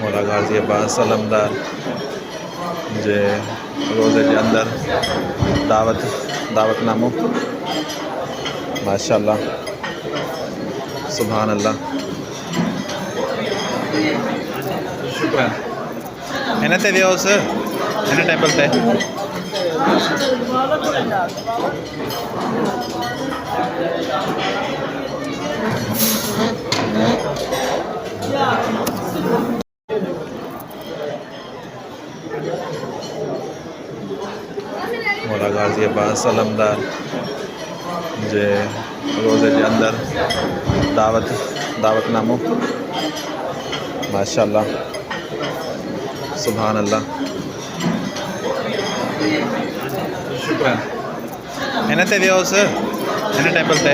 मौला गाजी अब्बास अलमदार जे रोज़े के अंदर दावतनामो माशाअल्लाह सुभान अल्लाह। शुक्रान इन्हें ते दियो सर इन्हें टेबल पे मौला गाजी अब्बास अलमदार जे रोज़े के अंदर दावतनामो माशाअल्लाह सुभान अल्लाह। शुक्रान इन्हें ते दियो सर इन्हें टेबल पे